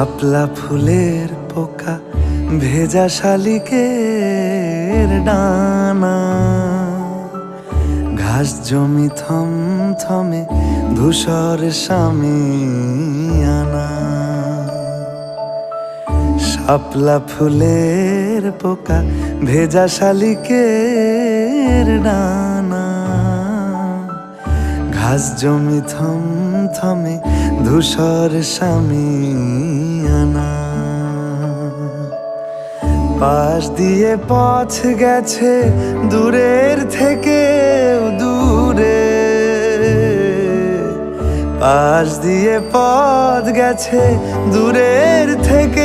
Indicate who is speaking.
Speaker 1: শাপলা ফুলের পোকা ভেজা শালিকের ডানা, ঘাস জমি থমথমে ধূসর শামিয়ানা। শাপলা ফুলের পোকা ভেজা শালিকের ডানা, ঘাস জমি থমথমে ধূসর শামিয়ানা। পাশ দিয়ে পথ গেছে দূরের থেকে দূরে, পাশ দিয়ে পথ গেছে দূরের থেকে